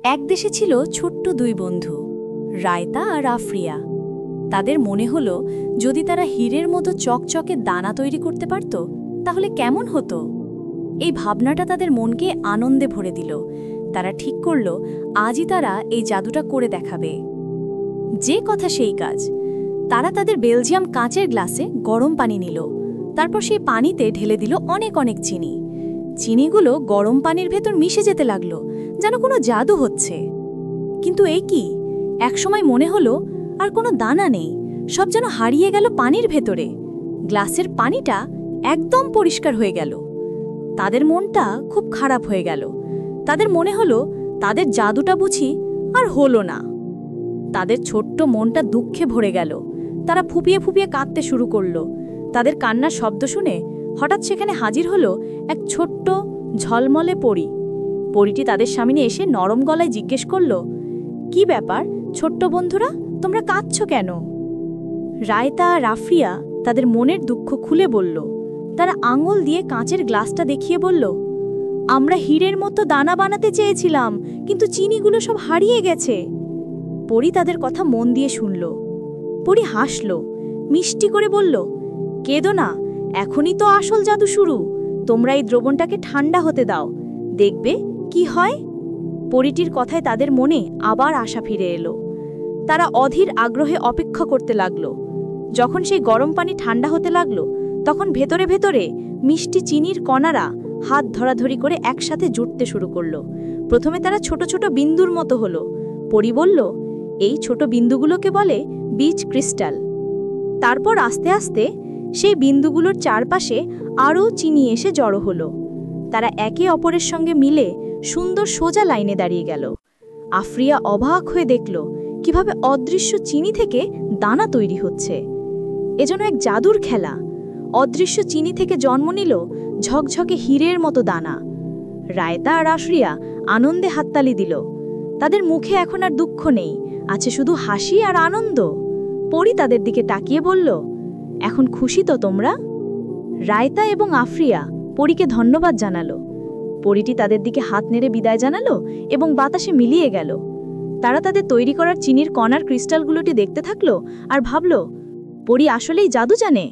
এক দেশে ছিল ছোট্ট দুই বন্ধু, রায়তা আর আফরিয়া। তাদের মনে হলো যদি তারা হীরের মতো চকচকে দানা তৈরি করতে পারত তাহলে কেমন হতো। এই ভাবনাটা তাদের মনকে আনন্দে ভরে দিল। তারা ঠিক করল আজই তারা এই জাদুটা করে দেখাবে। যে কথা সেই কাজ। তারা তাদের বেলজিয়াম কাঁচের গ্লাসে গরম পানি নিল। তারপর সেই পানিতে ঢেলে দিল অনেক অনেক চিনি। চিনিগুলো গরম পানির ভেতর মিশে যেতে লাগলো, যেন কোনো জাদু হচ্ছে। কিন্তু এই কি, একসময় মনে হলো আর কোনো দানা নেই, সব যেন হারিয়ে গেল পানির ভেতরে। গ্লাসের পানিটা একদম পরিষ্কার হয়ে গেল। তাদের মনটা খুব খারাপ হয়ে গেল। তাদের মনে হলো তাদের জাদুটা বুঝি আর হলো না। তাদের ছোট্ট মনটা দুঃখে ভরে গেল। তারা ফুপিয়ে ফুপিয়ে কাঁদতে শুরু করলো। তাদের কান্নার শব্দ শুনে হঠাৎ সেখানে হাজির হলো এক ছোট্ট ঝলমলে পরী। পরীটি তাদের সামনে এসে নরম গলায় জিজ্ঞেস করল, কি ব্যাপার ছোট্ট বন্ধুরা, তোমরা কাঁদছো কেন? রায়তা আর আফরিয়া তাদের মনের দুঃখ খুলে বলল। তারা আঙুল দিয়ে কাঁচের গ্লাসটা দেখিয়ে বলল, আমরা হীরের মতো দানা বানাতে চেয়েছিলাম, কিন্তু চিনিগুলো সব হারিয়ে গেছে। পরী তাদের কথা মন দিয়ে শুনল। পরী হাসল, মিষ্টি করে বলল, কেঁদো না, এখনই তো আসল জাদু শুরু। তোমরা এই দ্রবণটাকে ঠান্ডা হতে দাও, দেখবে কি হয়। পরীটির কথায় তাদের মনে আবার আশা ফিরে এলো। তারা অধীর আগ্রহে অপেক্ষা করতে লাগলো। যখন সেই গরম পানি ঠান্ডা হতে লাগলো, তখন ভেতরে ভেতরে মিষ্টি চিনির কণারা হাত ধরাধরি করে একসাথে জুটতে শুরু করলো। প্রথমে তারা ছোট ছোট বিন্দুর মতো হলো। পরী বলল, এই ছোট বিন্দুগুলোকে বলে বীজ ক্রিস্টাল। তারপর আস্তে আস্তে সেই বিন্দুগুলোর চারপাশে আরও চিনি এসে জড়ো হলো। তারা একে অপরের সঙ্গে মিলে সুন্দর সোজা লাইনে দাঁড়িয়ে গেল। আফরিয়া অবাক হয়ে দেখল কিভাবে অদৃশ্য চিনি থেকে দানা তৈরি হচ্ছে। এজন্য এক জাদুর খেলা। অদৃশ্য চিনি থেকে জন্ম নিল ঝকঝকে হীরের মতো দানা। রায়তা আর আফরিয়া আনন্দে হাততালি দিল। তাদের মুখে এখন আর দুঃখ নেই, আছে শুধু হাসি আর আনন্দ। পরী তাদের দিকে তাকিয়ে বলল, এখন খুশি তো তোমরা? রায়তা এবং আফরিয়া পরীকে ধন্যবাদ জানালো। পরীটি তাদের দিকে হাত নেড়ে বিদায় জানালো এবং বাতাসে মিলিয়ে গেল। তারা তাদের তৈরি করার চিনির কণার ক্রিস্টালগুলোটি দেখতে থাকলো আর ভাবল, পরী আসলেই জাদু জানে।